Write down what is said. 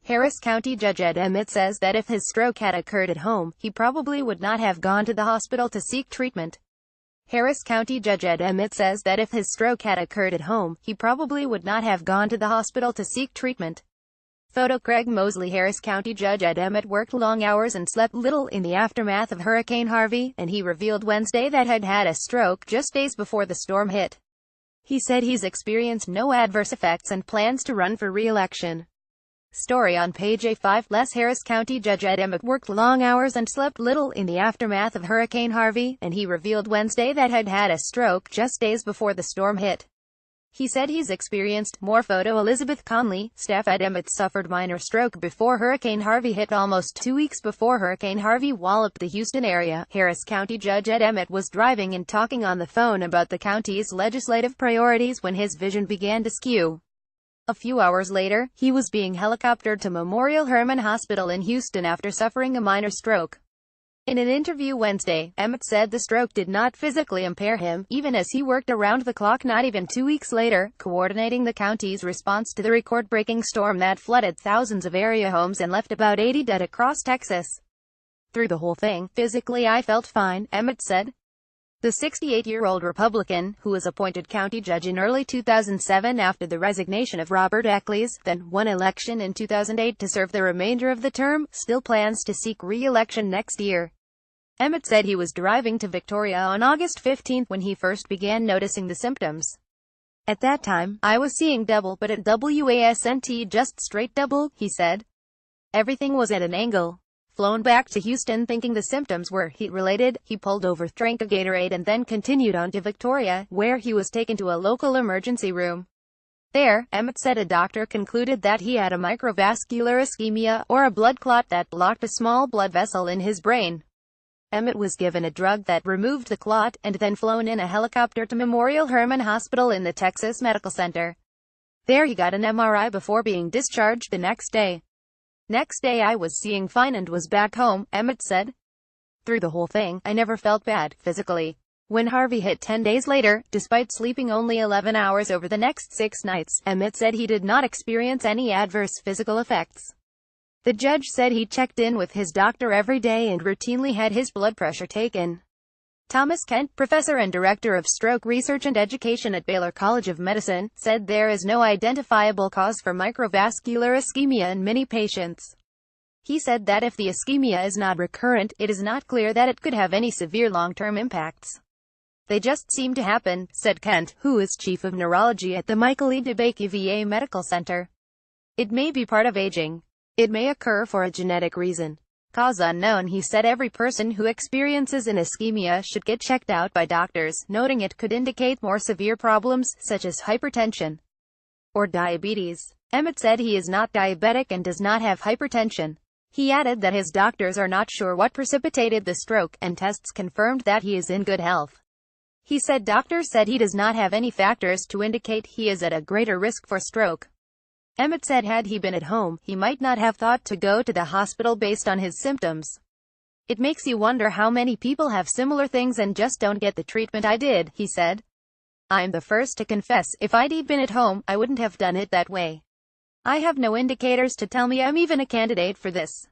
Harris County Judge Ed Emmett says that if his stroke had occurred at home, he probably would not have gone to the hospital to seek treatment. Harris County Judge Ed Emmett says that if his stroke had occurred at home, he probably would not have gone to the hospital to seek treatment. Photo Craig Mosley. Harris County Judge Ed Emmett worked long hours and slept little in the aftermath of Hurricane Harvey, and he revealed Wednesday that had had a stroke just days before the storm hit. He said he's experienced no adverse effects and plans to run for re-election. Story on page A5. Harris County Judge Ed Emmett worked long hours and slept little in the aftermath of Hurricane Harvey, and he revealed Wednesday that had had a stroke just days before the storm hit. He said he's experienced more. Photo Elizabeth Conley. Staff. Ed Emmett suffered minor stroke before Hurricane Harvey hit almost 2 weeks before Hurricane Harvey walloped the Houston area. Harris County Judge Ed Emmett was driving and talking on the phone about the county's legislative priorities when his vision began to skew. A few hours later, he was being helicoptered to Memorial Hermann Hospital in Houston after suffering a minor stroke. In an interview Wednesday, Emmett said the stroke did not physically impair him, even as he worked around the clock not even 2 weeks later, coordinating the county's response to the record-breaking storm that flooded thousands of area homes and left about 80 dead across Texas. Through the whole thing, physically I felt fine, Emmett said. The 68-year-old Republican, who was appointed county judge in early 2007 after the resignation of Robert Eccles, then won election in 2008 to serve the remainder of the term, still plans to seek re-election next year. Emmett said he was driving to Victoria on August 15 when he first began noticing the symptoms. At that time, I was seeing double, but at WASNT just straight double, he said. Everything was at an angle. Flown back to Houston thinking the symptoms were heat-related, he pulled over, drank a Gatorade and then continued on to Victoria, where he was taken to a local emergency room. There, Emmett said a doctor concluded that he had a microvascular ischemia, or a blood clot that blocked a small blood vessel in his brain. Emmett was given a drug that removed the clot, and then flown in a helicopter to Memorial Hermann Hospital in the Texas Medical Center. There he got an MRI before being discharged the next day. Next day I was seeing fine and was back home, Emmett said. Through the whole thing, I never felt bad, physically. When Harvey hit 10 days later, despite sleeping only 11 hours over the next 6 nights, Emmett said he did not experience any adverse physical effects. The judge said he checked in with his doctor every day and routinely had his blood pressure taken. Thomas Kent, professor and director of stroke research and education at Baylor College of Medicine, said there is no identifiable cause for microvascular ischemia in many patients. He said that if the ischemia is not recurrent, it is not clear that it could have any severe long-term impacts. They just seem to happen, said Kent, who is chief of neurology at the Michael E. DeBakey VA Medical Center. It may be part of aging. It may occur for a genetic reason. Cause unknown. He said every person who experiences an ischemia should get checked out by doctors, noting it could indicate more severe problems, such as hypertension or diabetes. Emmett said he is not diabetic and does not have hypertension. He added that his doctors are not sure what precipitated the stroke, and tests confirmed that he is in good health. He said doctors said he does not have any factors to indicate he is at a greater risk for stroke. Emmett said had he been at home, he might not have thought to go to the hospital based on his symptoms. It makes you wonder how many people have similar things and just don't get the treatment I did, he said. I'm the first to confess, if I'd been at home, I wouldn't have done it that way. I have no indicators to tell me I'm even a candidate for this.